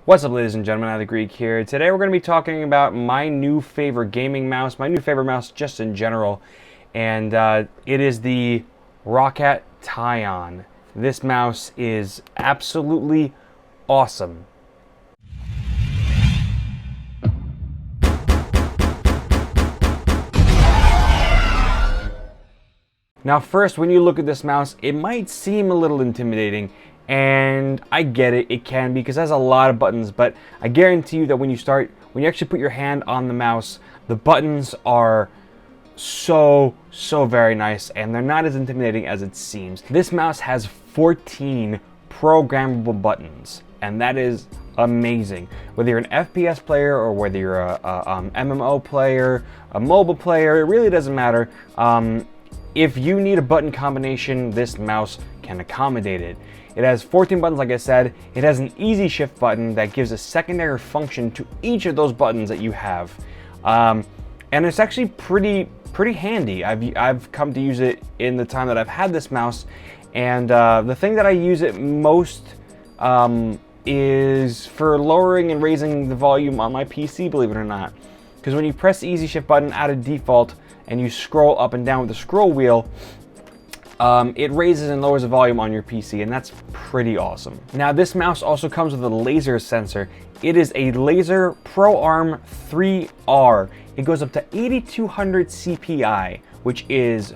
What's up, ladies and gentlemen, the Greek here. Today we're going to be talking about my new favorite gaming mouse, my new favorite mouse just in general, and it is the Roccat Tyon. This mouse is absolutely awesome. Now first, when you look at this mouse, it might seem a little intimidating, and I get it, it can be, because it has a lot of buttons, but I guarantee you that when you actually put your hand on the mouse, the buttons are so very nice, and they're not as intimidating as it seems. This mouse has 14 programmable buttons, and that is amazing. Whether you're an FPS player or whether you're a MMO player, a mobile player, it really doesn't matter. If you need a button combination, this mouse can accommodate it. It has 14 buttons, like I said. It has an easy shift button that gives a secondary function to each of those buttons that you have. And it's actually pretty handy. I've come to use it in the time that I've had this mouse. And the thing that I use it most is for lowering and raising the volume on my PC, believe it or not. Because when you press the easy shift button out of default and you scroll up and down with the scroll wheel, it raises and lowers the volume on your PC, and that's pretty awesome. Now, this mouse also comes with a laser sensor. It is a Laser ProArm 3R. It goes up to 8200 CPI, which is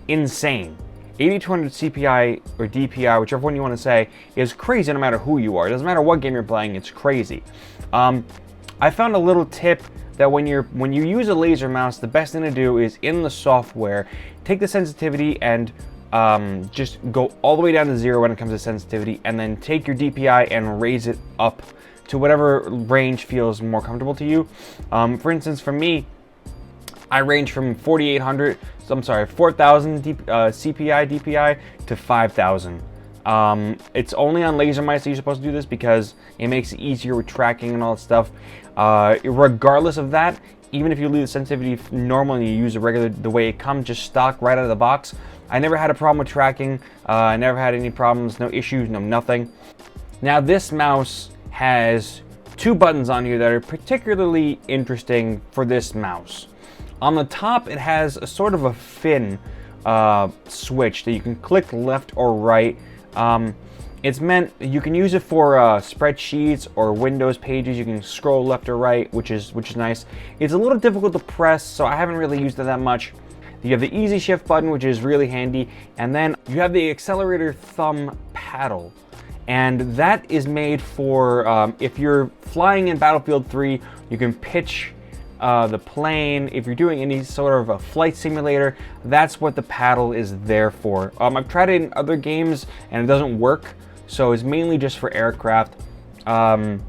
insane. 8200 CPI or DPI, whichever one you want to say, is crazy no matter who you are. It doesn't matter what game you're playing, it's crazy. I found a little tip that when you use a laser mouse, the best thing to do is in the software, take the sensitivity and just go all the way down to 0 when it comes to sensitivity, and then take your DPI and raise it up to whatever range feels more comfortable to you. For instance, for me, I range from 4000 CPI DPI to 5000. It's only on laser mice that you're supposed to do this because it makes it easier with tracking and all that stuff. Regardless of that, even if you leave the sensitivity normal and you use the way it comes, just stock right out of the box, I never had a problem with tracking. I never had any problems, no issues, no nothing. Now, this mouse has two buttons on here that are particularly interesting for this mouse. On the top, it has a sort of a fin switch that you can click left or right. It's meant, you can use it for spreadsheets or Windows pages. You can scroll left or right, which is nice. It's a little difficult to press, so I haven't really used it that much. You have the easy shift button, which is really handy, and then you have the Accelerator thumb paddle, and that is made for if you're flying in Battlefield 3, you can pitch the plane. If you're doing any sort of a flight simulator, that's what the paddle is there for. I've tried it in other games and it doesn't work, so it's mainly just for aircraft. I'm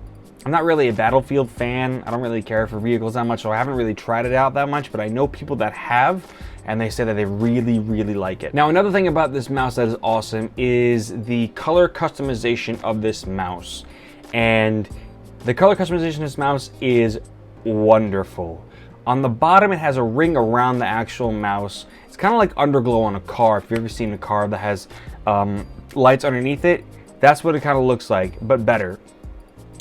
not really a Battlefield fan. I don't really care for vehicles that much, so I haven't really tried it out that much, but I know people that have, and they say that they really like it. Now, another thing about this mouse that is awesome is the color customization of this mouse. And the color customization of this mouse is wonderful. On the bottom, it has a ring around the actual mouse. It's kind of like underglow on a car. If you've ever seen a car that has lights underneath it, that's what it kind of looks like, but better.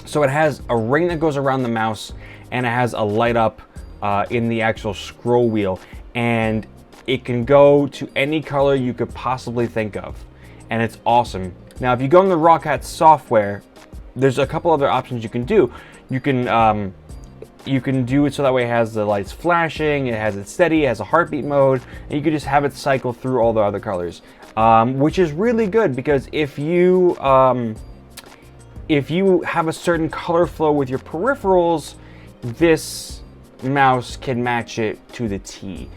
So it has a ring that goes around the mouse, and it has a light up in the actual scroll wheel, and it can go to any color you could possibly think of, and it's awesome. Now, if you go in the Roccat software, there's a couple other options you can do. You can do it so that way it has the lights flashing, it has it steady, it has a heartbeat mode, and you can just have it cycle through all the other colors, which is really good, because if you have a certain color flow with your peripherals, this mouse can match it to the T.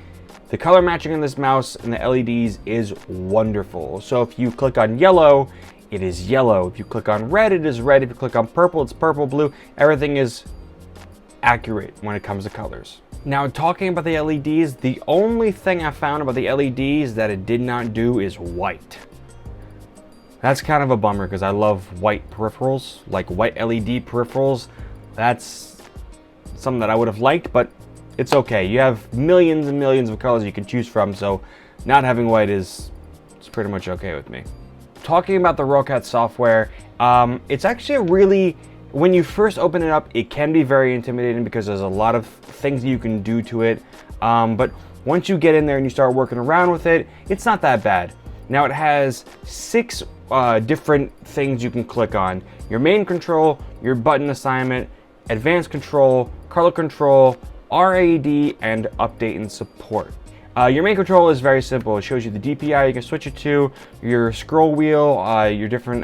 The color matching on this mouse and the LEDs is wonderful. So if you click on yellow, it is yellow. If you click on red, it is red. If you click on purple, it's purple, blue. Everything is accurate when it comes to colors. Now, talking about the LEDs, the only thing I found about the LEDs that it did not do is white. That's kind of a bummer, because I love white peripherals, like white LED peripherals. That's something that I would have liked, but it's okay. You have millions and millions of colors you can choose from, so not having white is pretty much okay with me. Talking about the Roccat software, it's actually a really when you first open it up, it can be very intimidating because there's a lot of things you can do to it. But once you get in there and you start working around with it, it's not that bad. Now it has 6 different things you can click on. Your main control, your button assignment, advanced control, color control, RAD, and update and support. Your main control is very simple. It shows you the DPI you can switch it to, your scroll wheel, your different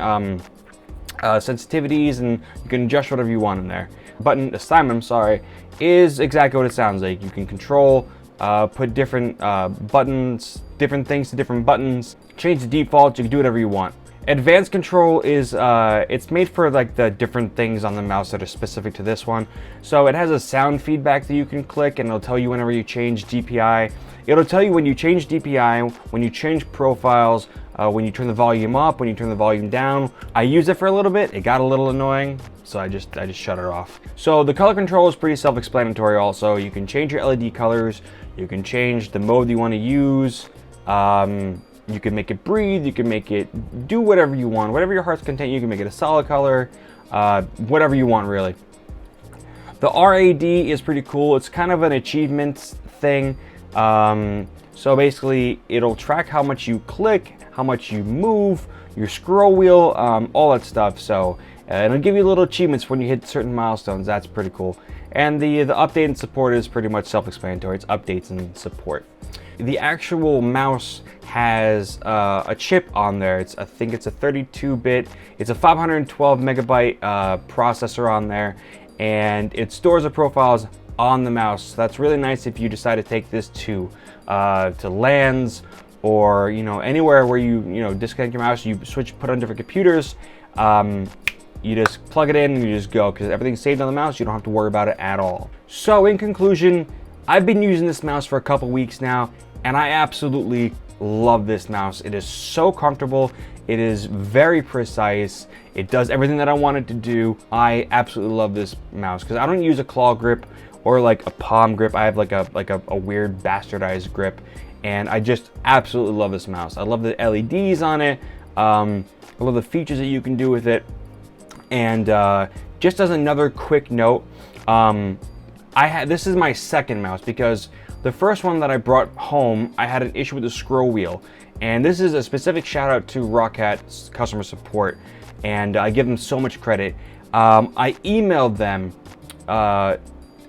sensitivities, and you can adjust whatever you want in there. Button assignment, I'm sorry, is exactly what it sounds like. You can control, put different buttons, different things to different buttons, change the defaults, you can do whatever you want. Advanced control is, it's made for like the different things on the mouse that are specific to this one. So it has a sound feedback that you can click, and it'll tell you whenever you change DPI. It'll tell you when you change DPI, when you change profiles, when you turn the volume up, when you turn the volume down. I used it for a little bit, it got a little annoying, so I just shut it off. So the color control is pretty self-explanatory also. You can change your LED colors, you can change the mode you want to use, you can make it breathe, you can make it do whatever you want, whatever your heart's content. You can make it a solid color, whatever you want really. The RAD is pretty cool. It's kind of an achievements thing. So basically it'll track how much you click, how much you move, your scroll wheel, all that stuff. So it'll give you little achievements when you hit certain milestones. That's pretty cool. And the update and support is pretty much self-explanatory. It's updates and support. The actual mouse has a chip on there. I think it's a 32-bit. It's a 512 megabyte processor on there, and it stores the profiles on the mouse. So that's really nice if you decide to take this to LANs, or anywhere where you disconnect your mouse, you switch, put on different computers. You just plug it in and you just go, because everything's saved on the mouse. You don't have to worry about it at all. So in conclusion, I've been using this mouse for a couple weeks now, and I absolutely love this mouse. It is so comfortable. It is very precise. It does everything that I want it to do. I absolutely love this mouse because I don't use a claw grip or like a palm grip. I have like a weird bastardized grip, and I just absolutely love this mouse. I love the LEDs on it. I love the features that you can do with it. And just as another quick note, this is my second mouse, because the first one that I brought home, I had an issue with the scroll wheel. And this is a specific shout out to Roccat's customer support, and I give them so much credit. I emailed them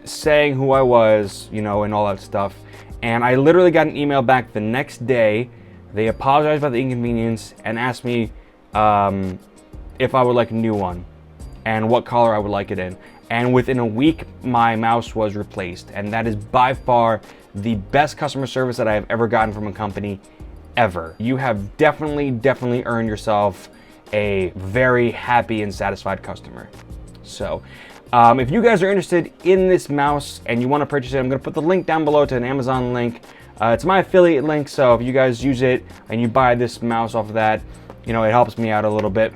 saying who I was, and all that stuff. And I literally got an email back the next day. They apologized about the inconvenience and asked me if I would like a new one and what color I would like it in. And within a week, my mouse was replaced. And that is by far the best customer service that I have ever gotten from a company ever. You have definitely earned yourself a very happy and satisfied customer. So if you guys are interested in this mouse and you want to purchase it, I'm going to put the link down below to an Amazon link. It's my affiliate link, so if you guys use it and you buy this mouse off of that, it helps me out a little bit.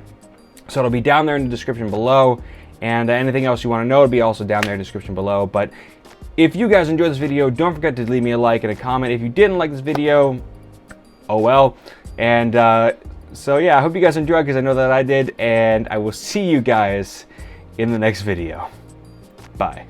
So it'll be down there in the description below, and anything else you want to know will be also down there in the description below. But if you guys enjoyed this video, don't forget to leave me a like and a comment. If you didn't like this video, oh well. And so yeah, I hope you guys enjoyed, because I know that I did, and I will see you guys in the next video. Bye.